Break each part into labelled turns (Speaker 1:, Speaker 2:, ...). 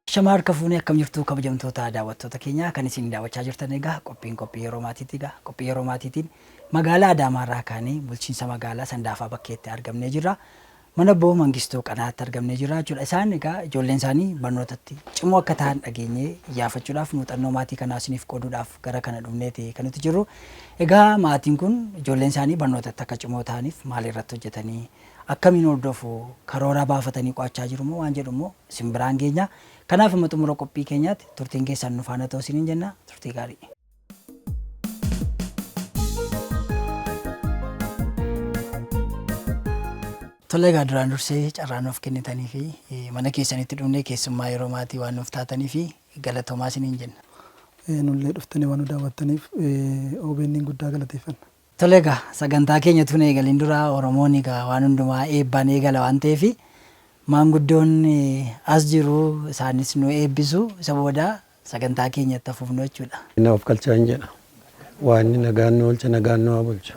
Speaker 1: Shamaar kafuunee akkam jirtu kabajamtoota daawwattoota keenya kan isin daawwachaa jirtan egaa qophii yeroo maatiiti egaa qophii yeroo maatiitiin magaalaa Adaamaarraa kaanee bulchiinsa magaalaa Sandaafaa bakkeetti argamnee jirra. Mana Obbo Mangistuu Qanaatti argamnee jirra jechuudha. Isaan egaa ijoolleen isaanii barnootatti cimoo akka ta'an dhageenyee iyyafachuudhaaf muuxannoo maatii kanaa isiniif qooduudhaaf gara kana dhufneeti kan nuti jirru. Egaa maatiin kun ijoolleen isaanii barnootatti akka cimoo ta'aniif maal irratti hojjetanii akkamiin hordofu karoora baafatanii qo'achaa jiru moo waan jedhu immoo isin biraan geenya. Kanaaf amma xumura qophii keenyaatti turtiin keessan nu faana ta'uu isiniin jenna. Turtii gaarii. Tole egaa duraan dursee carraa nuuf kennitanii fi mana keessanitti dhufnee keessummaa yeroo maatii waan nuuf taatanii fi galatoomaa isiniin jenna.
Speaker 2: Nullee dhuftanii waan nu daawwattaniif OBN guddaa galateeffanna.
Speaker 1: Tole egaa sagantaa keenya tun eegaliin dura Oromoon egaa waan hundumaa eebbaan eegala waan ta'eef maanguddoon as jiru isaanis nu eebbisu isa booda sagantaa keenyatti fufnu jechuudha.
Speaker 3: Inni of galchaa hin jedha. Waan inni nagaan nu oolcha nagaan nu haa bulchu.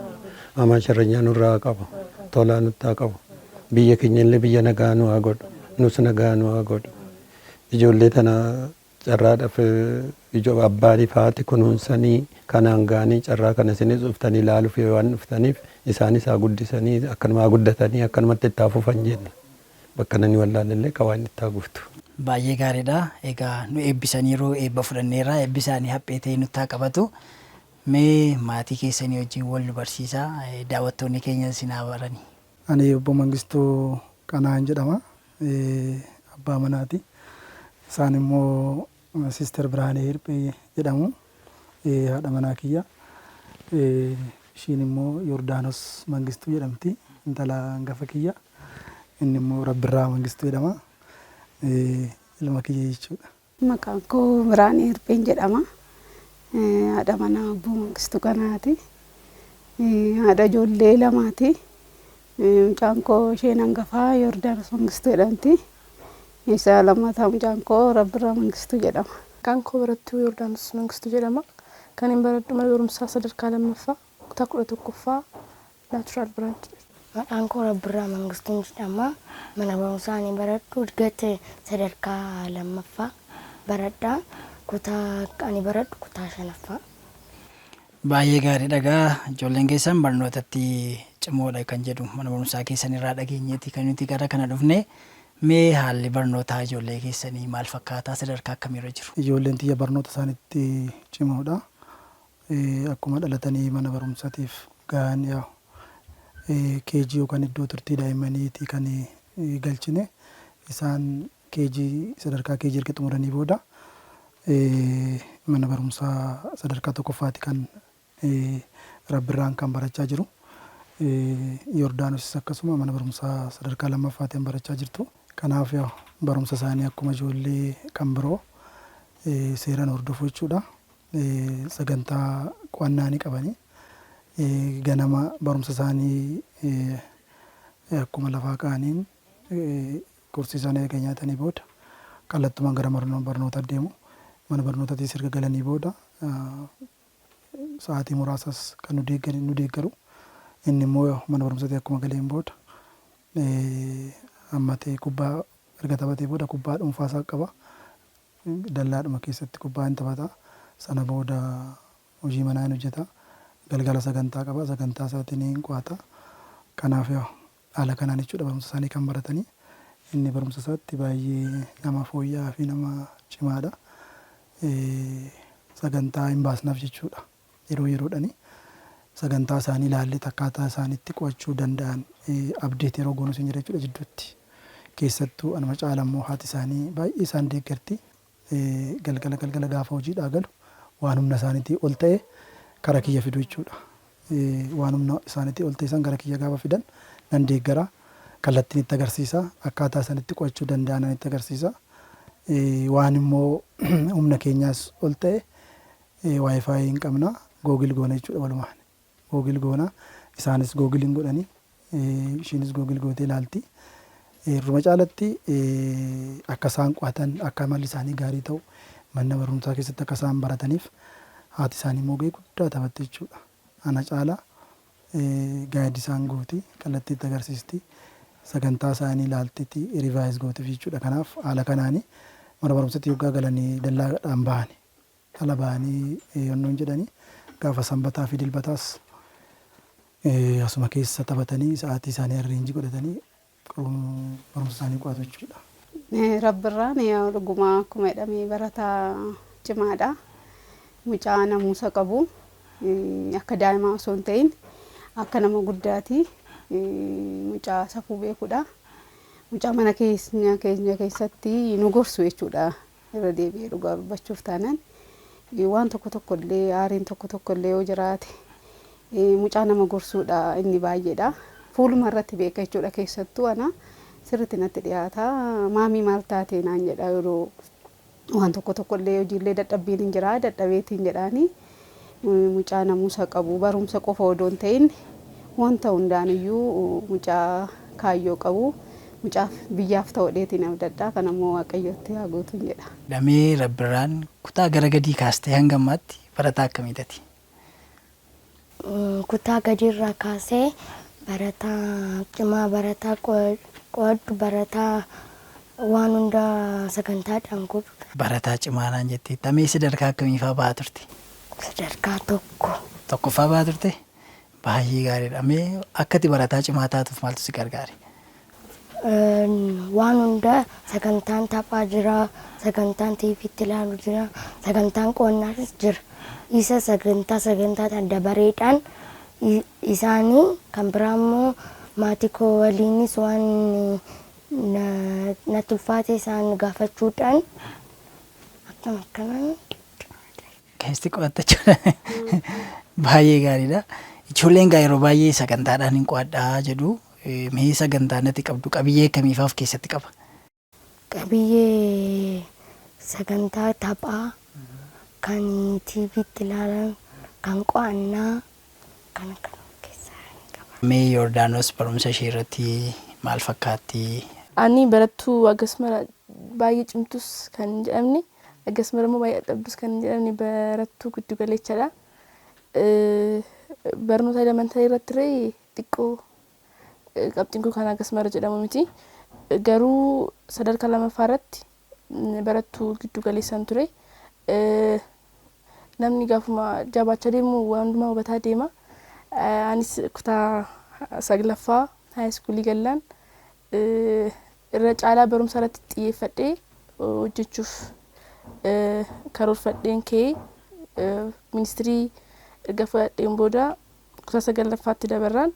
Speaker 3: Hamaa sharranyaa nurraa qaba. Tolaa nutti haa qabu. Biyya keenya illee biyya nagaa nu haa godhu. Nus nagaa nu haa godhu. Ijoollee tana carraadhaaf abbaaniif haati kunuunsanii kanaan gaanii carraa kana isinis dhuftanii ilaaluuf waan dhuftaniif isaanis haa guddisanii akkanuma haa guddatanii akkanumatti itti haa fufan jenna. Bakka namni wallaallee qawaan itti haa guutu.
Speaker 1: Baay'ee gaariidha. Egaa nu eebbisaniiru eebba fudhanneerra eebbi isaanii haphee ta'ee nutti haa qabatu. Mee maatii keessanii wajjin wal nu barsiisaa daawwattoonni keenya isin haa baranii.
Speaker 2: Ani Obbo Mangistuu Qanaan jedhama. Abbaa manaati. Isaan immoo Sister Biraanee Hirphee jedhamu. Haadha manaa kiyya. Ishiin immoo Yordaanos Mangistuu jedhamti. Intala hangafa kiyya. Inni immoo Rabbirraa Mangistuu jedhama. Ilma kiyya jechuudha.
Speaker 4: Maqaan koo Biraanee Hirphee jedhama. Haadha manaa Obbo Mangistuu Qanaati. Haadha ijoollee lamaati. Mucaan koo isheen hangafaa Yordaanos Mangistuu jedhamti. Isa lammataa mucaan koo Rabbirraa Mangistuu jedhama.
Speaker 5: Maqaan koo Barattuu Yordaanos Mangistuu jedhama. Kan hin baradhu mana barumsaa sadarkaa lammaffaa kutaa 11ffaa Naachuraal Biraanch.
Speaker 6: Maqaan koo Rabbirraa Mangistuu jedhama. Mana barumsaa ani baradhu Edgate sadarkaa lammaffaa baradhaa. Kutaa ani baradhu kutaa 5ffaa.
Speaker 1: Baay'ee gaariidha egaa ijoolleen keessan barnootatti cimoodha kan jedhu mana barumsaa keessan irraa dhageenyeeti kan nuti gara kana dhufne. Mee haalli barnootaa ijoollee keessanii maal fakkaataa sadarkaa akkamiirra jiru?
Speaker 2: Ijoolleen tiyya barnoota isaaniitti cimoodha. Akkuma dhalatanii mana barumsaatiif gahan keejii yookaan iddoo turtii daa'immaniitii kan galchine isaan sadarkaa keejii erga xumuranii booda mana barumsaa sadarkaa tokkoffaati kan Rabbirraan kan barachaa jiru. Yordaanos akkasuma mana barumsaa sadarkaa lammaffaatti kan barachaa jirtu. Kanaaf barumsa isaanii akkuma ijoollee kan biroo seeraan hordofu jechuudha. Sagantaa qo'annaa ni qabani. Ganama barumsa isaanii akkuma lafaa ka'aniin kursii isaanii erga nyaatanii booda kallattumaan gara barnoota deemu. Mana barnootaatiis erga galanii booda sa'aatii muraasas kan nu deeggaru. Inni immoo mana barumsaatii akkuma galeen booda ammatee kubbaa erga taphatee booda kubbaa dhuunfaasaa qaba. Dallaadhuma keessatti kubbaa hin taphata. Sana booda hojii manaa hin hojjeta. Galgala sagantaa qaba. Sagantaa isaatiin hin qo'ata. Kanaaf haala kanaan jechuudha barumsa isaanii kan baratanii. Inni barumsa isaatti baay'ee nama fooyya'aa fi nama cimaadha. Sagantaa hin baasnaaf jechuudha. Yeroodhani. Sagantaa isaanii ilaallee akkaataa isaaniitti qo'achuu danda'an abdeet yeroo goonus hin jira jechuudha jidduutti. Keessattuu anuma caala immoo haati isaanii baay'ee isaan deeggarti. Galgala gaafa hojiidhaa galu waan humna isaaniitii ol ta'e kara kiyya fidu jechuudha. Waan humna isaaniitii ol ta'e san gara kiyya gaafa fidan nan deeggara. Kallattiin itti agarsiisa. Akkaataa isaaniitti qo'achuu danda'an itti agarsiisa. Waan immoo humna keenyaas ol ta'e waayifaayi hin qabna. Googil goona jechuudha walumaan. Googil goona. Isaanis googiliin godhanii ishiinis googil gootee ilaalti. Ruma caalatti akka isaan qo'atan akka amalli isaanii gaarii ta'u mana barumsaa keessatti akka isaan barataniif haati isaanii immoo gahee guddaa taphatte jechuudha. Ana caala gaayidii isaan gooti kallattii itti agarsiisti. Sagantaa isaanii ilaaltetti rivaayiz gootiif jechuudha. Kanaaf haala kanaanii mana barumsatti yoggaa galanii dallaadhaan bahani. Ala bahanii yoonnoon jedhanii gaafa sanbataa fi dilbataas asuma keessa taphatanii sa'aatii isaanii arreenjii godhatanii barumsa isaanii qo'atu jechuudha.
Speaker 4: Rabbirraan dhugumaa akkuma jedhamee barataa cimaadha. Mucaa namuusa qabu akka daa'imaa osoo hin ta'in akka nama guddaati. Mucaa safuu beekudha. Mucaa mana keenya keessatti nu gorsu jechuudha. Irra deebi'ee dhugaa dubbachuuf taanaan waan tokko illee aariin tokko illee yoo jiraate mucaa nama gorsuudha inni baay'eedha. Fuuluma irratti beeka jechuudha keessattuu ana sirriitti natti dhiyaata. Maamii maal taate naan jedha yeroo waan tokko illee hojiillee dadhabbiin hin jira dadhabeetiin jedhaanii mucaa namuusa qabu barumsa qofa odoo hin ta'in wanta hundaaniyyuu mucaa kaayyoo qabu. Mucaaf biyyaaf ta'u dheetiin abdaddaa kan ammoo waaqayyotti haa guutuun jedha.
Speaker 1: Damee Rabbirraan kutaa gara gadii kaastee hanga ammaatti barataa akkamiitati?
Speaker 6: Kutaa gadiirraa kaasee barataa cimaa, barataa qo'addu, barataa waan hunda sagantaadhaan godhu.
Speaker 1: Barataa cimaanaan jettee damee sadarkaa akkamiifaa bahaa turte?
Speaker 6: Sadarkaa tokko.
Speaker 1: Tokkoffaa bahaa turte? Baay'ee gaariidha. Mee akkati barataa cimaa taatuuf maaltu si gargaare?
Speaker 6: Waan hunda sagantaan taphaa jira, sagantaan tiiviitti ilaalu jira, sagantaan qo'annaatis jira. Isa sagantaadhaan dabareedhaan isaanii kan biraa immoo maatii koo waliinis waan natti ulfaate isaan gaafachuudhaan akkanaan
Speaker 1: keessatti qo'atta jechuudha. Baay'ee gaariidha. Ijoolleen gaa yeroo baay'ee sagantaadhaan hin qo'adhaa jedhu. Mee sagantaa natti qabdu qabiyyee akkamiifaa of keessatti qaba?
Speaker 6: Qabiyyee sagantaa taphaa kan tiiviitti ilaalan kan qo'annaa kan keessaa qaba.
Speaker 1: Mee Yordaanos barumsa ishee irratti maal fakkaatti?
Speaker 5: Ani barattuu akkasuma baay'ee cimtus kan jedhamne akkasuma immoo baay'ee dadhabdus kan jedhamne barattuu giddu galeechadha. Barnoota elemantarii irratti xiqqoo qabxiin kun kan akkasuma jedhamu miti. Garuu sadarkaa lammaffaa irratti barattuu giddu galeessan ture. Namni gaafuma jabaachaa deemu waan hundumaa hubataa deema. Anis kutaa saglaffaa haayiskuulii gallaan irra caalaa barumsa irratti xiyyeeffadhee hojjechuuf karoorfadheen ka'ee ministirii erga fudhadheen booda kutaa saglaffaatti dabarraan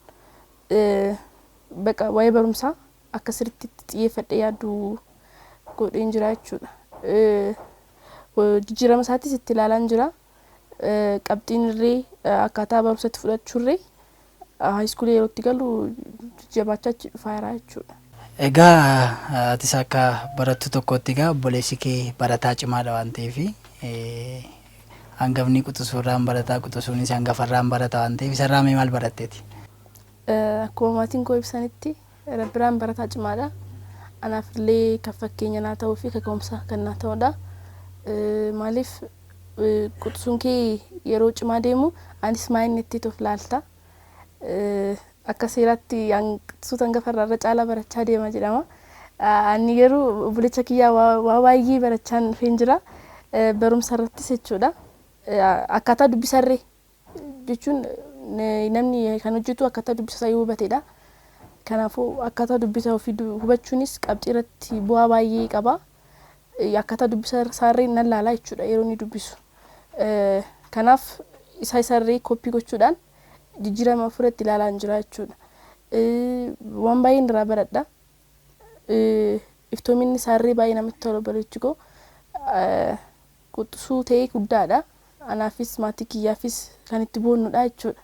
Speaker 5: baqa waa'ee barumsaa akka sirriitti xiyyeeffadhee yaadu godheen jira jechuudha. Jijjiirama isaatis itti ilaalaan jira. Qabxiin illee akkaataa barumsatti fudhachuurree haayiskuulii yeroo itti galu jabaachaa dhufaa jira jechuudha.
Speaker 1: Egaa atis akka barattuu tokkotti egaa obboleessi kee barataa cimaadha waan ta'eef hangafni quxisuurraan barataa quxisuunis hangafarraan barataa waan ta'eef isarraa mee maal baratteeti?
Speaker 5: Akkuma maatiin koo ibsanitti Rabbiraan barataa cimaadha. Anaaf illee kan fakkeenya naa ta'uu fi kaka'umsa kan naa ta'udha. Maaliif quxisuun kee yeroo cimaa deemu anis maayinni itti of laalta. Akka seeraatti quxisuuta hangafarraa irra caalaa barachaa deema jedhama. Ani garuu obboleessa kiyyaa waa baay'ee barachaa dhufeen jira. Barumsa irrattis jechuudha. Akkaataa dubbisarree jechuun namni kan hojjetu akkaataa dubbisaa yoo hubateedha. Kanaafuu akkaataa dubbisaa ofii hubachuunis qabxii irratti bu'aa baay'ee qaba. Akkaataa dubbisaa isaarree nan laalaa jechuudha yeroo inni dubbisu. Kanaaf isaarree koppii gochuudhaan jijjiirama fuulatti ilaalaa jira jechuudha. Waan baay'een irraa baradha. Iftoominni isaarree baay'ee namatti tola bareechu koo quxisuu ta'ee guddaadha. Anaafis maatii kiyyaafis kan itti boonnudha jechuudha.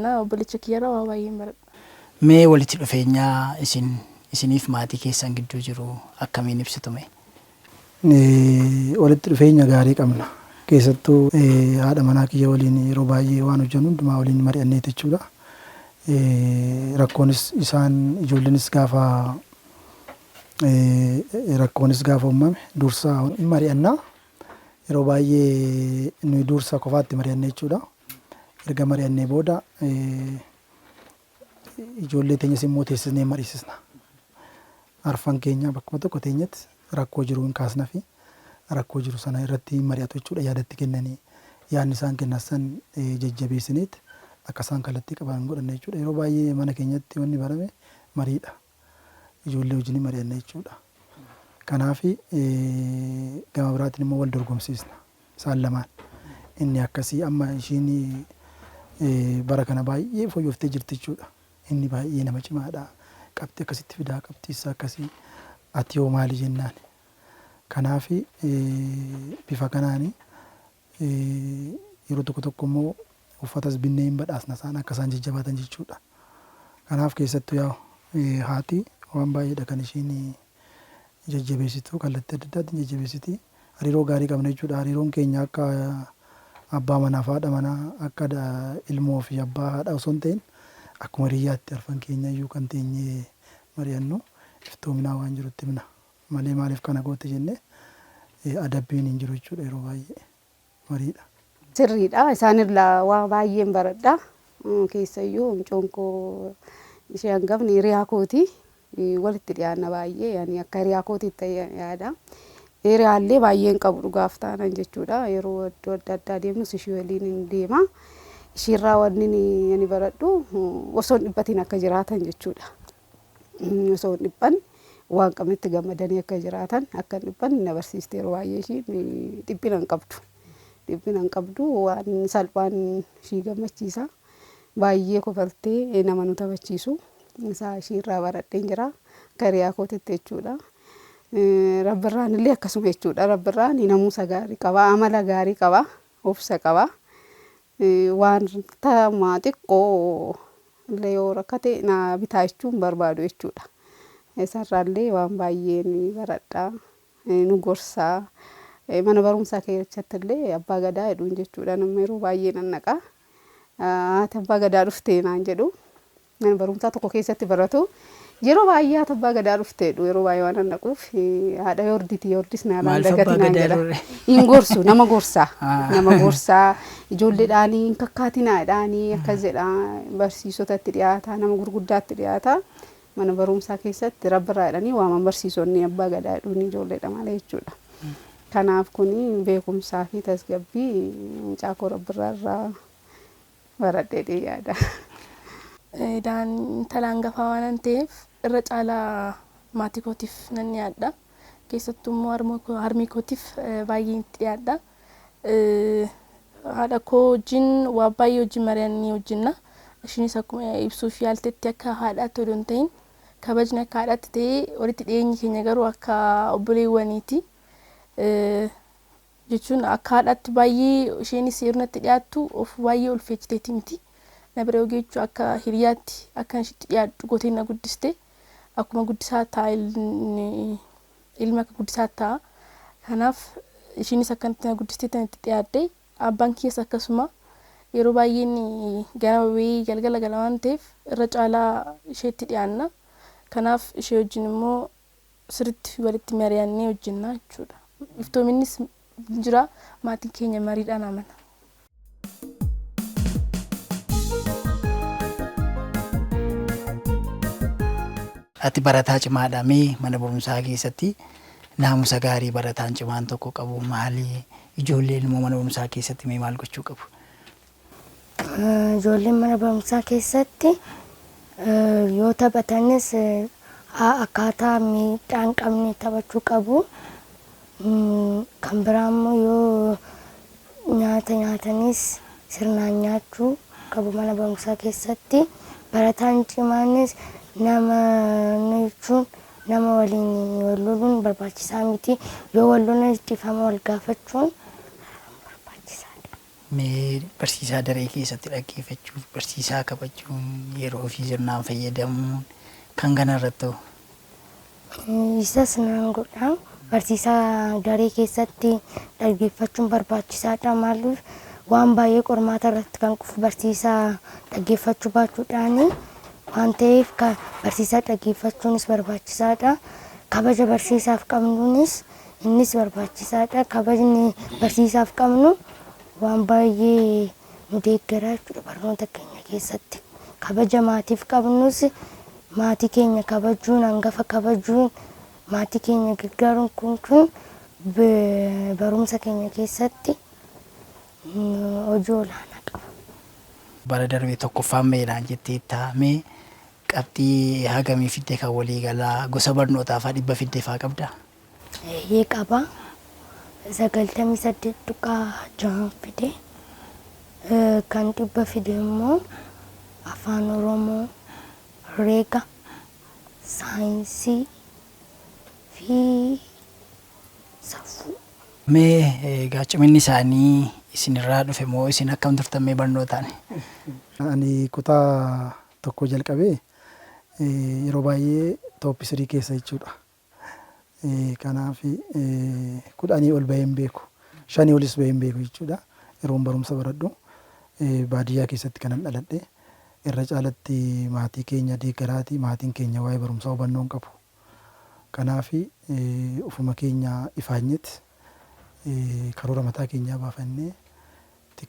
Speaker 5: Na obboleessa kiyyarraa waa baay'een baradha.
Speaker 1: Mee walitti dhufeenyaa isiniif maatii keessan gidduu jiru akkamiin ibsitu mee?
Speaker 2: Walitti dhufeenya gaarii qabna. Keessattuu haadha manaa kiyya waliin yeroo baay'ee waan hojjennu hundumaa waliin mari'annee jechuudha. Rakkoonis isaan ijoolleenis gaafa uumame dursa mari'annaa. Yeroo baay'ee nuyi dursa qofaatti mari'annee jechuudha. Erga mari'annee booda ijoollee teenyas immoo teessisnee mariisisna. Arfan keenya bakkuma tokko teenyatti rakkoo jiru hin kaasna fi rakkoo jiru sana irratti mari'atu jechuudha yaadatti kennanii yaadni isaan kennan san jajjabeessiniit akka isaan kallattii qaban godhanne jechuudha. Yeroo baay'ee mana keenyatti wanni barame mariidha. Ijoollee wajjin mari'anne jechuudha. Kanaaf gama biraatiin immoo wal dorgomsiisna isaan lamaan. Inni akkasii amma ishiin bara kana baay'ee fooyyooftee jirti jechuudha. Inni baay'ee nama cimaadha. Qabxii akkasitti fidaa qabxiisa akkasii ati yoo maali jennaan. Kanaaf bifa kanaan yeroo tokko immoo uffatas binnee hin badhaasna isaan akka isaan jajjabaatan jechuudha. Kanaaf keessattuu yaa haati waan baay'eedha kan ishiin jajjabeessitu kallattii adda addaatiin jajjabeessiti. Hariiroo gaarii qabna jechuudha. Hariiroon keenya akka abbaa manaa fi haadha manaa akka ilmoo fi abbaa haadha osoo hin ta'in akkuma hiriyaatti arfan keenya iyyuu kan teenyee mari'annu iftoominaa waan jirutti himna malee maaliif kana goote jennee adabbiin hin jiru jechuudha yeroo baay'ee mariidha.
Speaker 4: Sirriidha. Isaan irraa waa baay'een baradha. Keessayyuu mucoon koo ishee hangafni hiriyaa kooti. Walitti dhiyaanna baay'ee yani akka hiriyaa kootiitti yaada. Hiriyaallee baay'een qabu dhugaaf taanan jechuudha. Yeroo iddoo adda addaa deemnus ishee waliin hin deema. Ishiirraa wanni ani baradhu osoo hin dhiphatiin akka jiraatan jechuudha. Osoo hin dhiphan waan qabnetti gammadanii akka jiraatan akka hin dhiphan na barsiiste yeroo baay'ee ishiin dhiphina hin qabdu. Dhiphina hin qabdu waan salphaan ishii gammachiisa. Baay'ee kofaltee nama nu taphachiisu. Isaa ishiirraa baradheen jira. Akka hiriyaa kootitti jechuudha. Rabbirraan illee akkasuma jechuudha. Rabbirraan namuusa gaarii qaba, amala gaarii qaba, obsa qaba. Waan tamaa xiqqoo illee yoo rakkate na bitaa jechuun barbaadu jechuudha. Isarraallee waan baay'een baradha. Nu gorsaa. Mana barumsaa keessatti illee abbaa gadaa jedhuun jechuudha. Nama yeroo baay'ee nan naqa. Haati abbaa gadaa dhuftee naan jedhu. Mana barumsaa tokko keessatti baratu. Yeroo baay'ee haati abbaa gadaa dhufteedhu yeroo baay'ee waan naquuf haadha yoordis na dagati naan jedha. Hin gorsu nama gorsaa. Nama gorsaa ijoolleedhaan hin kakkaatinaadhaan akkas jedha barsiisotatti dhiyaata nama gurguddaatti dhiyaata. Mana barumsaa keessatti rabbirraa jedhanii waaman barsiisonni abbaa gadaa jedhuun ijoolleedha malee jechuudha. Kanaaf kuni beekumsaa fi tasgabbii mucaa koo rabbirraa irraa baradhee yaada.
Speaker 5: Intalaan gafaa waan ta'eef irra caalaa maatii kootiif nan yaadda. Keessattuu immoo harmee kootiif baay'ee itti dhiyaadha. Haadha koo wajjin waa baay'ee wajjin mari'annee hojjenna. Ishiinis akkuma ibsuuf yaaltetti akka haadhaatti odoo hin ta'in kabajni akka haadhaatti ta'ee walitti dhiyeenyi keenya garuu akka obboleewwaniiti. Jechuun akka haadhaatti baay'ee isheenis yerootti dhiyaattu of baay'ee ulfeessiteeti miti. Na bira ogeechuu akka hiriyaatti akka ishiitti dhiyaadhu gootee na guddiste akkuma guddisaa ta'a ilmi akka guddisaa ta'a. Kanaaf ishiinis akkanatti na guddistee itti dhiyaadde abbaan kiyyaas akkasuma yeroo baay'een ganama wayii galgala gala waan ta'eef irra caalaa isheetti dhiyaanna. Kanaaf ishee wajjin immoo sirriitti walitti mari'annee hojjenna jechuudha. Iftoominnis jira maatiin keenya mariidhaan amana.
Speaker 1: Ati barataa cimaadha mee mana barumsaa keessatti naamusa gaarii barataan cimaan tokko qabu maali? Ijoolleen immoo mana barumsaa keessatti mee maal gochuu qabu?
Speaker 6: Ijoolleen mana barumsaa keessatti yoo taphatanis akkaataa miidhaa hin qabne taphachuu qabu. Kan biraa immoo yoo nyaata nyaatanis sirnaan nyaachuu qabu mana barumsaa keessatti. Barataan cimaanis nama jechuun nama waliin wal loluun barbaachisaa miti. Yoo wal lolan dhiifama wal gaafachuun barbaachisaadha.
Speaker 1: Mee barsiisaa daree keessatti dhaggeeffachuuf barsiisaa kabajuun yeroo fi sirnaan fayyadamuun kan kana irratti ta'u?
Speaker 6: Isas nan godha. Barsiisaa daree keessatti dhaggeeffachuun barbaachisaadha. Maaliif waan baay'ee qormaata irratti kan qufu barsiisaa dhaggeeffachuu baachuudhaani. Waan ta'eef barsiisaa dhaggeeffachuunis barbaachisaadha. Kabaja barsiisaaf qabnuunis innis barbaachisaadha. Kabajni barsiisaaf qabnu waan baay'ee nu deeggara jechuudha barnoota keenya keessatti. Kabaja maatiif qabnus maatii keenya kabajuun hangafa kabajuun maatii keenya gargaaruun kun barumsa keenya keessatti hojii olaanaa qaba.
Speaker 1: Bara darbee tokkoffaan meedhaan jettee taa'amee qabxii hagamii fiddee kan waliigalaa gosa barnootaafaa 100 fiddee faa qabdaa?
Speaker 6: Eeyyee qaba. 98.6 fide. Kan 100 fide immoo afaan Oromoo, herreega, saayinsii fi safuu.
Speaker 1: Mee egaa ciminni isaanii isinirraa dhufe moo isin akkam turtan mee barnootaan?
Speaker 2: Ani kutaa tokko jalqabee yeroo baay'ee tooppi 3 keessa jechuudha. Kanaaf 10 ol bahee hin beeku, 5 olis bahee hin beeku jechuudha. Yeroon barumsa baradhu baadiyyaa keessatti kanan dhaladhe. Irra caalatti maatii keenya deeggaraati, maatiin keenya waa'ee barumsaa hubannoo hin qabu. Kanaaf ufuma keenya ifaanyet karoora mataa keenyaa baafannee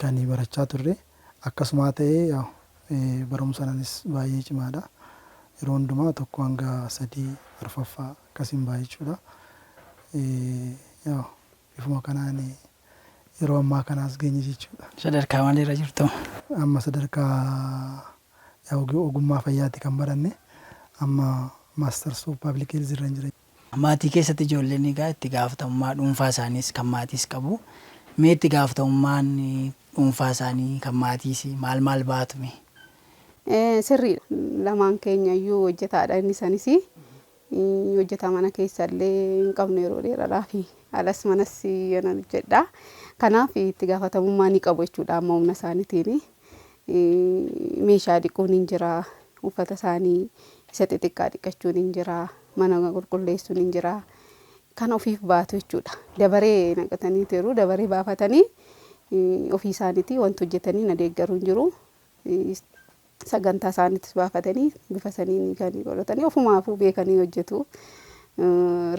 Speaker 2: kan barachaa turre. Akkasuma ta'ee barumsaanis baay'ee cimaadha. Yeroo hundumaa 1 hanga 3 arfaffaa akkasiin baay'ee jechuudha. Bifuma kanaan yeroo ammaa kanaas geenye jechuudha.
Speaker 1: Sadarkaa maalirra jirtu?
Speaker 2: Amma sadarkaa ogummaa fayyaatti kan baranne amma maasters of public health irra jira.
Speaker 1: Maatii keessatti ijoolleen egaa itti gaafatamummaa dhuunfaa isaaniis kan maatiis qabu. Mee itti gaafatamummaan dhuunfaa isaanii kan maatiis maal baatume?
Speaker 4: Sirriidha. Lamaan keenya iyyuu hojjetaadha. Inni sanis hojjetaa mana keessa illee hin qabne yeroo dheeraadhaa fi alas manas yana hojjedha. Kanaaf itti gaafatamummaa ni qabu jechuudha amma humna isaaniitiin. Meeshaa dhiquun hin jira, uffata isaanii isa xixiqqaa dhiqachuun hin jira, mana qulqulleessuun hin jira. Kan ofiif baatu jechuudha. Dabaree naqatanii jiru, dabaree baafatanii ofii isaaniitii wanti hojjetanii na deeggaruu hin jiru. Sagantaa isaaniitis baafatanii bifa saniin kan godhatanii ofumaafuu beekanii hojjetu.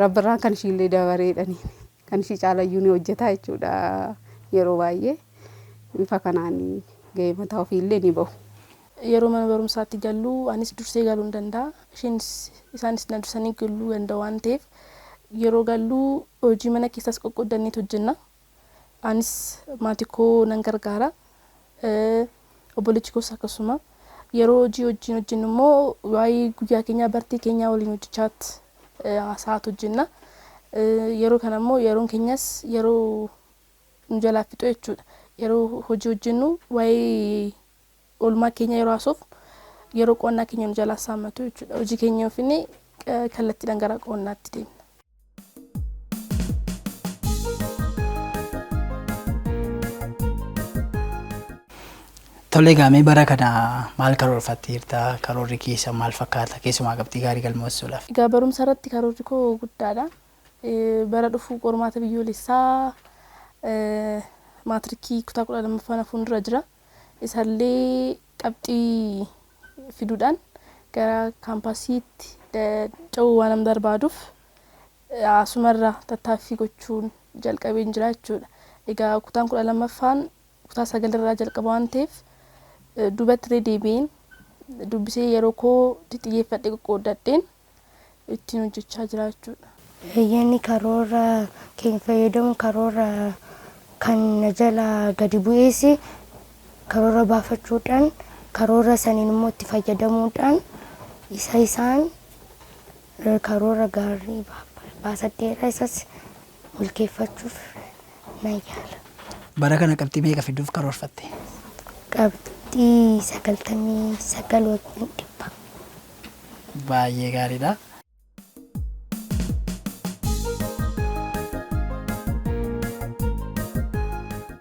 Speaker 4: Rabbirraan kan ishiillee dabareedhanii kan ishii caalayyuu ni hojjeta jechuudha yeroo baay'ee. Bifa kanaan gahee mataa ofiillee ni bahu.
Speaker 5: Yeroo mana barumsaatti gallu anis dursee galuu hin danda'a. Isaanis na dursanii galuu danda'u waan ta'eef yeroo gallu hojii mana keessas qoqqooddanneetu hojjenna. Anis maatii koo nan gargaara. Obboleechi koos akkasuma. Yeroo hojii wajjin hojjennu immoo waa'ee guyyaa keenyaa bartii keenyaa waliin hojjechaatti haasa'aatu hojjenna. Yeroo kana immoo yeroon keenyas yeroo nu jalaa fixu jechuudha. Yeroo hojii hojjennu waa'ee oolmaa keenya yeroo haasofnu yeroo qonnaa keenya nu jalaa saammatu jechuudha. Hojii keenya ofiin kallattiidhaan gara qonnaatti deemna.
Speaker 1: Tolee gaamee bara kana maal karoorfatteerta? Karoorri keessa maal fakkaata? Keessumaa qabxii gaarii galmeessuudhaaf.
Speaker 5: Egaa barumsa irratti karoorri koo guddaadha. Bara dhufu qormaata biyyoolessaa maatirikii kutaa 12ffaan fuuldura jira. Isallee qabxii fiduudhaan gara kaampaasiitti ce'uu waan nam barbaaduuf asumarra tattaaffii gochuun jalqabeen jira jechuudha. Egaa kutaan 12ffaan kutaa 9 irraa jalqaba waan ta'eef duubatti deebi'een dubbisee yeroo koo xiyyeeffadhee qoqqoodadheen ittiin hojjechaa jira jechuudha.
Speaker 6: Eeyyanii karoora keenya fayyadamu karoora kan jala gadi bu'ees karoora baafachuudhaan karoora saniin immoo itti fayyadamuudhaan isaan karoora gaarii baasadheera isas milkeeffachuuf nan yaala.
Speaker 1: Bara kana qabxii meeqa fiduuf karoorfatte?
Speaker 6: Qabxii 99 wajjin 100.
Speaker 1: Baay'ee gaariidha.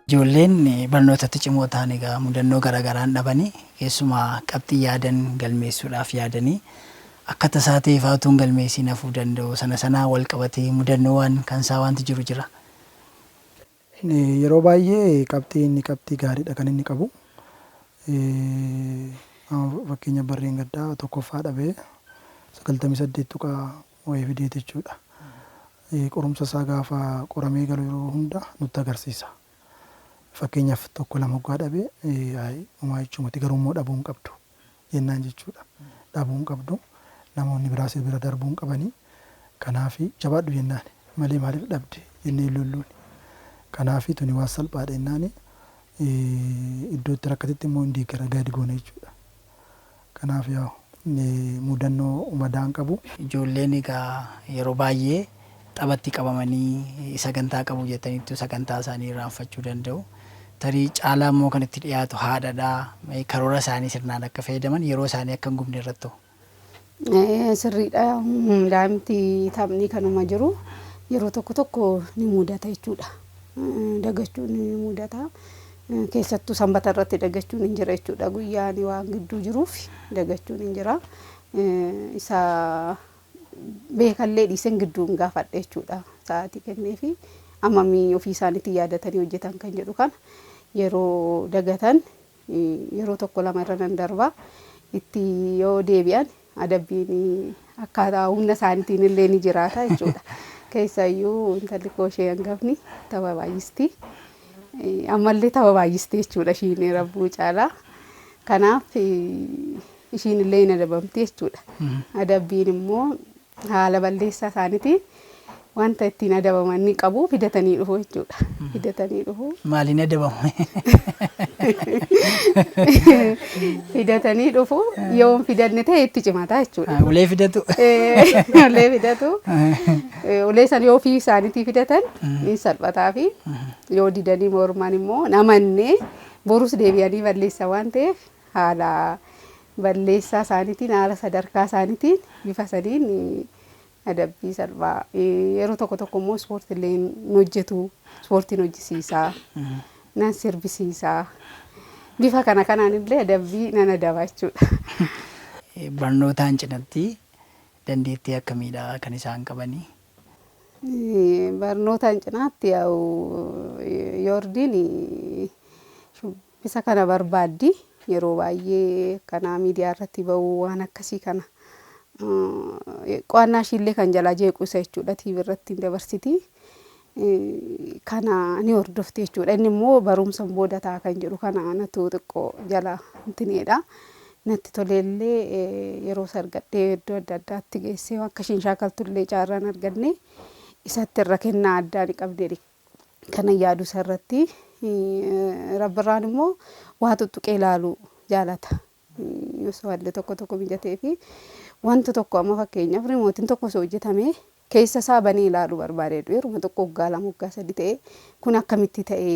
Speaker 1: Ijoolleen barnootatti cimoo ta'an egaa mudannoo garaagaraan dhabanii keessumaa qabxii yaadan galmeessuudhaaf yaadanii akka tasaa ta'ee faatuun galmeessii nafuu danda'u sanaa wal qabatee mudannoo waan kan isaa wanti jiru jira.
Speaker 2: Yeroo baay'ee qabxii gaariidha kan inni qabu. Fakkeenya barreen gaddaa tokkoffaa dhabee 98 tuqaa wayii fidee jechuudha. Qorumsa isaa gaafa qoramee galu yeroo hunda nutti agarsiisa. Fakkeenyaaf tokko lama waggaa dhabee uumaa jechuumatti garuu immoo dhabuu hin qabdu jennaan jechuudha. Dhabuu hin qabdu namoonni biraas bira darbuu hin qabanii. Kanaaf jabaadhu jennaan malee maaliif dhabde jennee lolluun. Kanaaf tuni waan salphaadha jennaan iddootti rakkatetti immoo hin deeggara gadi goona jechuudha. Kanaaf yaa mudannoo madaan qabu.
Speaker 1: Ijoolleen egaa yeroo baay'ee taphatti qabamanii sagantaa qabu jettaniitu sagantaa isaanii irraanfachuu danda'u. Tarii caalaa immoo kan itti dhiyaatu haadhadhaa karoora isaanii sirnaan akka fayyadaman yeroo isaanii akka hin gubne irratti.
Speaker 4: Sirriidha. Daa'imti taphni kanuma jiru yeroo tokko tokko ni mudata jechuudha. Dagachuun ni mudata. Keessattuu sanbata irratti dagachuun hin jira jechuudha. Guyyaan waan gidduu jiruuf dagachuun hin jira. Isa beekallee dhiisen gidduun gaafadhe jechuudha. Sa'aatii kenneefi ammamii ofii isaaniitti yaadatanii hojjetan kan jedhu kana yeroo dagatan yeroo tokko lama irra nan darba itti yoo deebi'an adabbiin akkaataa humna isaaniitiin illee ni jiraata jechuudha. Keessayyuu intalli koo ishee hangafni tapha baay'isti. Ammallee tapha baay'isti jechuudha ishiin rabbuu caalaa. Kanaaf ishiin illee hin adabamti jechuudha. Adabbiin immoo haala balleessaa isaaniitiin wanta ittiin adabaman ni qabu fidatanii dhufu jechuudha. Fidatanii dhufu.
Speaker 1: Maaliin adabamu?
Speaker 4: Fidatanii dhufu yoo fidanne ta'e itti cimata jechuudha.
Speaker 1: Ulee fidatu.
Speaker 4: Ulee fidatu. Ulee san yoo ofii isaaniitii fidatan ni salphataa fi yoo didanii morman immoo namannee borus deebi'anii balleessaa waan ta'eef haala balleessaa isaaniitiin haala sadarkaa isaaniitiin bifa sadiin adabbii salphaa. Yeroo tokko tokko immoo ispoortiillee hojjetu, ispoortiin hojjisiisaa, nan sirbisiisaa. Bifa kanaan illee adabbii nan adaba jechuudha.
Speaker 1: Barnootaan cinatti dandeettii akkamiidha kan isaan qabanii?
Speaker 4: Barnootaan cinaatti yoordiin shubbisa kana barbaaddi. Yeroo baay'ee kana miidiyaa irratti ba'u waan akkasii kana qo'annaa ishiillee kan jalaa jeequusa jechuudha. TV irratti dabarsiti. Kana ni hordofti jechuudha. Inni immoo barumsa booda ta'a kan jedhu kana natu xiqqoo jala intineedha. Natti toleellee yeroo sargadhee iddoo adda addaatti geessee akka ishiin shaakaltullee caarraan arganne isatti irra kennaa addaa ni qabdee kana yaadu sarratti. Rabbirraan immoo waa tuttuqee ilaaluu jaalata. Yoo wallee tokko tokko mijatee fi wanta tokko amma fakkeenyaaf rimootiin tokko osoo hojjetame keessa isaa banee ilaaluu barbaadeedha. Yeruma tokko waggaa lama waggaa sadi ta'e kun akkamitti ta'e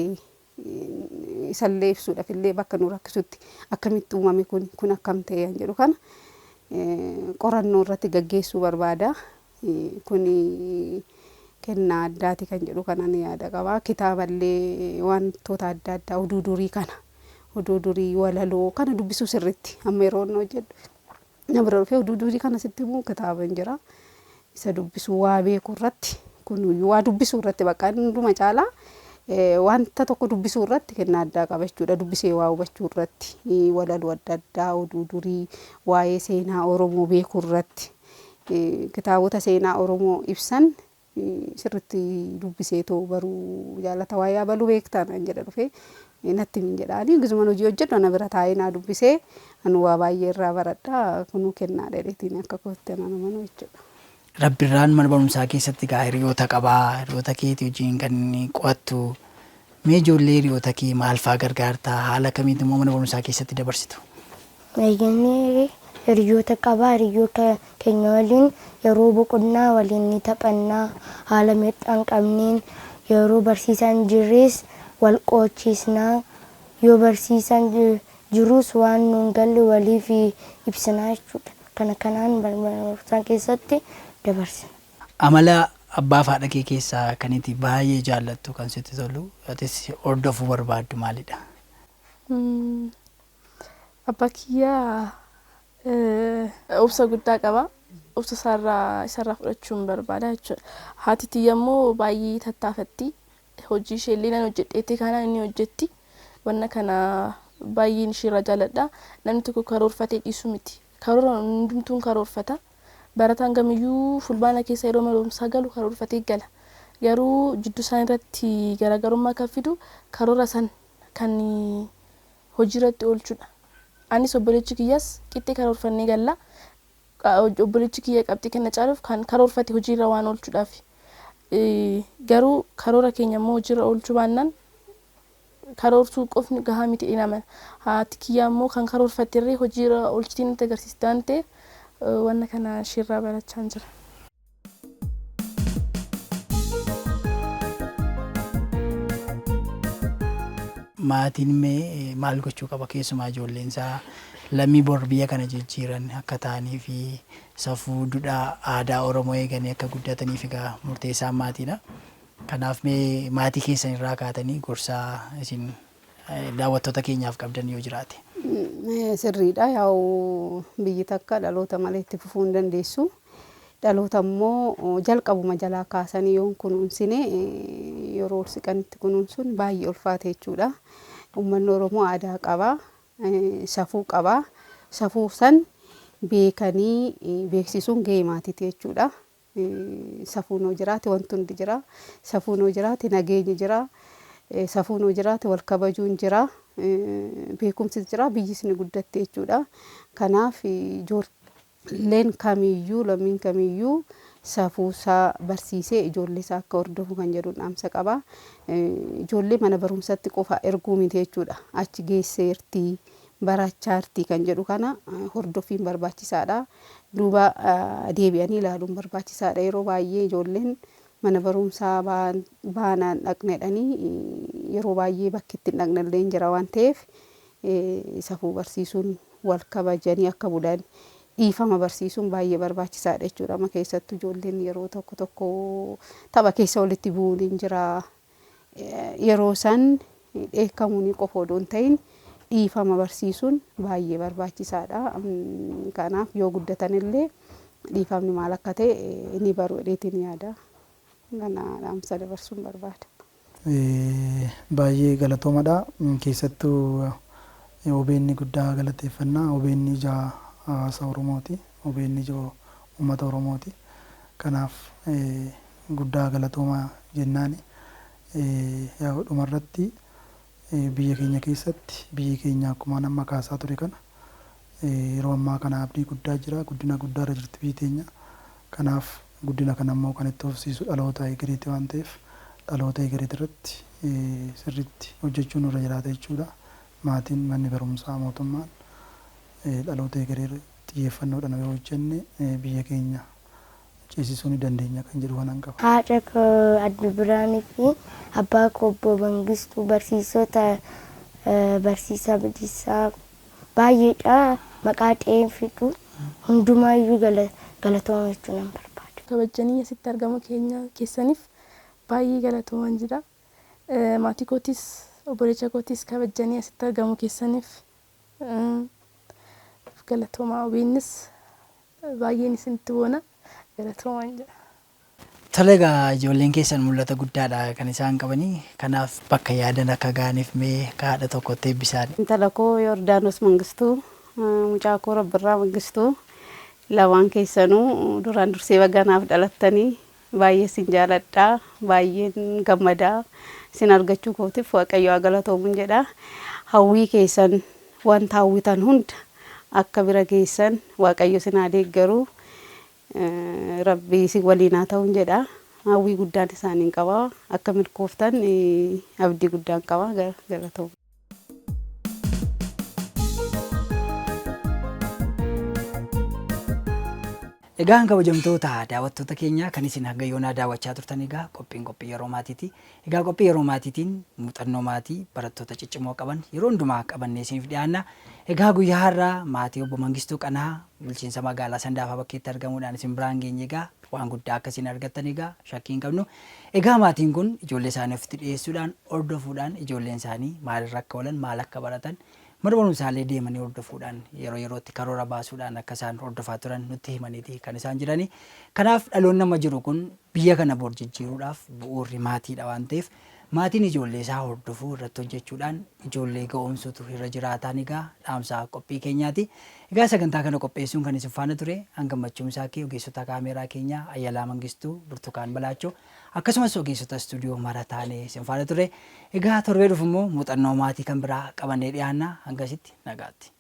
Speaker 4: isallee ibsuudhaaf illee bakka nu rakkisutti akkamitti uumame kun akkam ta'e kan jedhu kana qorannoo irratti gaggeessuu barbaada. Kuni kennaa addaati kan jedhu kana ni yaada qaba. Kitaaballee wantoota adda addaa oduu durii kana oduu durii walaloo kana dubbisuu sirriitti amma yeroo hojjedhu nama bira dhufee oduu durii kana sitti immoo kitaaba hin jira. Isa dubbisuu waa beekuu irratti kun waa dubbisuu irratti bakka hunduma caalaa wanta tokko dubbisuu irratti kennaa addaa qaba jechuudha. Dubbisee waa hubachuu irratti walaloo adda addaa oduu durii waa'ee seenaa Oromoo beekuu irratti kitaabota seenaa Oromoo ibsan sirriitti dubbisee too baruu jaalata. Waa'ee abaluu beektaan kan jedha dhufee natti min jedhaanii gizuma hojii hojjedhu ana bira taa'ee naa dubbisee anu waa baay'ee irraa baradha kunuu kennaa dheedheetiin akka kootti amanamanuu jechuudha.
Speaker 1: Rabbirraan mana barumsaa keessatti gaa hiriyoota qabaa, hiriyoota keetii wajjin kan qo'attu. Mee ijoollee hiriyoota kee maal fa'aa gargaartaa? Haala kamiitu immoo mana barumsaa keessatti dabarsitu?
Speaker 6: Meeyyanii hiriyoota qabaa, hiriyoota keenya waliin yeroo boqonnaa waliin ni taphannaa, haala miidhaan qabneen yeroo barsiisan jirres wal qo'achiisnaa, yoo barsiisan jirus waan nuun galle waliif ibsinaa jechuudha. Kana kanaan barumsa keessatti dabarsina.
Speaker 1: Amala abbaa fi haadha kee keessaa kan itti baay'ee jaallattu kan sitti tolu atis hordofuu barbaaddu maalidha?
Speaker 5: Abbaa kiyyaa obsa guddaa qaba. Obsa isarraa fudhachuun barbaada jechuudha. Haati tiyya immoo baay'ee tattaafatti. Hojii ishee illee nan hojjedheetti kanaan inni hojjetti. Wanna kana baay'een isheerraa jaalladha. Namni tokko karoorfatee dhiisu miti. Karoora hundumtuun karoorfata. Barataan gamiyyuu fulbaana keessa yeroo barumsaa galu karoorfatee gala. Garuu jidduu isaan irratti garaagarummaa kan fidu karoora san kan hojii irratti oolchudha. Anis obboleechi kiyyaas qixxee karoorfannee galla. obboleechi kiyya qabxii kenna caaluuf kan karoorfate hojiirra waan oolchuudhaaf. Garuu karoora keenya immoo hojiirra oolchuu baannaan karoorsuu qofni gahaa miti jedhama. Haati kiyya immoo kan karoorfatterree hojiirra oolchitiin itti agarsiisti waan ta'eef wanna kana ishirraa barachaa jira.
Speaker 1: Maatiin mee maal gochuu qaba keessumaa ijoolleen isaa lammii bor biyya kana jijjiiran akka ta'anii fi safuu duudhaa aadaa Oromoo eeganii akka guddataniif egaa murteessaan maatiidha. Kanaaf mee maatii keessan irraa kaatanii gorsaa isin daawwattoota keenyaaf qabdan yoo jiraate.
Speaker 4: Sirriidha yaa'u biyyi takka dhaloota malee itti fufuu hin dandeessu. Dhaloota immoo jalqabuma jalaa kaasanii yoon kunuunsine yeroo siqanitti kunuunsuun baay'ee ulfaata jechuudha. Uummanni Oromoo aadaa qaba, safuu qaba. Safuu san beekanii beeksisuun gahee maatiiti jechuudha. Safuun yoo jiraate wanti hundi jira. Safuun yoo jiraate nageenyi jira. Safuun yoo jiraate wal kabajuun jira. Beekumsis jira, biyyis ni guddatti jechuudha. Kanaaf ijoolleen kamiyyuu lammiin kamiyyuu safuusaa barsiisee ijoollee isaa akka hordofu kan jedhu dhaamsa qaba. Ijoollee mana barumsatti qofa erguu miti jechuudha. Achi geesseertii barachaartii kan jedhu kana hordofiin barbaachisaadha. Duuba deebi'anii ilaaluun barbaachisaadha. Yeroo baay'ee ijoolleen mana barumsaa baanaan dhaqnedhanii yeroo baay'ee bakki itti hin dhaqnellee hin jira waan ta'eef safuu barsiisuun wal kabajanii akka bulan dhiifama barsiisuun baay'ee barbaachisaadha jechuudha. Amma keessattuu ijoolleen yeroo tokko tokko tapha keessa walitti bu'uun hin jira. Yeroo san dheekkamuun qofa odoo hin ta'in dhiifama barsiisuun baay'ee barbaachisaadha. Kanaaf yoo guddatan illee dhiifamni maal akka ta'e ni baru jedheetiin yaada. Kana dhaamsa dabarsuun barbaada.
Speaker 2: Baay'ee galatoomadha. Keessattuu OBN guddaa galateeffannaa. OBN ijaa hawaasa Oromooti. OBN ijoo uummata Oromooti. Kanaaf guddaa galatoomaa jennaani. Dhumarratti biyya keenya keessatti biyyi keenya akkuma nama kaasaa ture kana yeroo ammaa kana abdii guddaa jira, guddina guddaa irra jirti biyyi keenya. Kanaaf guddina kana immoo kan itti fufsiisu dhaloota egereeti waan ta'eef dhaloota egereeti irratti sirriitti hojjechuun irra jiraata jechuudha. Maatiin manni barumsaa mootummaan dhaloota egeree xiyyeeffannoodhaan yoo hojjenne biyya keenya ceesisuu ni dandeenya kan jedhu kanan qaba.
Speaker 6: Haadha koo Adda Biraanii fi abbaa koo Obbo Mangistuu barsiisota barsiisaa Bidisaa baay'eedha. Maqaa ta'een fidhu hundumaayyuu galatooma jechuun nan barbaada.
Speaker 5: Kabajanii asitti argama keenya keessaniif baay'ee galatooman jira. Maatii kootis obboleessa kootis kabajanii asitti argamu keessaniif galatoomaa. OBNs baay'een isinitti boona. Galatooman jira.
Speaker 1: Tole egaa ijoolleen keessan mul'ata guddaadha kan isaan qabanii. Kanaaf bakka yaadan akka ga'aniif mee haadha tokkotti eebbisaan.
Speaker 4: Intala koo Yordaanos Mangistuu, mucaa koo Rabbirraa Mangistuu lamaan keessanuu duraan dursee baganaaf dhalattanii baay'ee isin jaaladha. Baay'een gammadaa isin argachuu kootiif Waaqayyo haa galatoomu jedha. Hawwii keessan wanta hawwitan hunda akka bira geessan Waaqayyo isin haa deeggaru. Rabbi isin waliin haa ta'u jedha. Hawwii guddaan isaaniin qaba. Akka milkooftan abdii guddaan qaba. Galatoomu.
Speaker 1: Egaa kabajamtoota daawwattoota keenya kan isin hanga yoonaa daawwachaa turtan egaa qophii yeroo maatiiti. Egaa qophii yeroo maatiitiin muuxannoo maatii barattoota ciccimoo qaban yeroo hundumaa qabannee isiniif dhiyaanna. Egaa guyyaa har'aa maatii obbo Mangistuu Qanaa bulchiinsa magaalaa Sandaafaa bakkeetti argamuudhaan isin biraan geenye egaa waan guddaa akkasiin argattan egaa shakkii hin qabnu. Egaa maatiin kun ijoollee isaanii ofitti dhiyeessuudhaan hordofuudhaan ijoolleen isaanii maalirra akka oolan maal akka baratan mana barumsaalee deemanii hordofuudhaan yeroo yerootti karoora baasuudhaan akka isaan hordofaa turan nutti himaniiti kan isaan jirani. Kanaaf dhaloonni nama jiru kun biyya kana bor jijjiiruudhaaf bu'uurri maatiidha waan ta'eef maatiin ijoollee isaa hordofuu irratti hojjechuudhaan ijoollee ga'oomsutu irra jiraataan egaa dhaamsa qophii keenyaati. Egaa sagantaa kana qopheessuun kan isin faana ture hangammachuun isaa kee ogeessota kaameeraa keenyaa Ayyalaa Mangistuu, Burtukaan Balaachoo akkasumas ogeessota istuudiyoo mara taanee isin faana ture. Egaa torbee dhufu immoo muuxannoo maatii kan biraa qabannee dhiyaanna hangasitti nagaatti.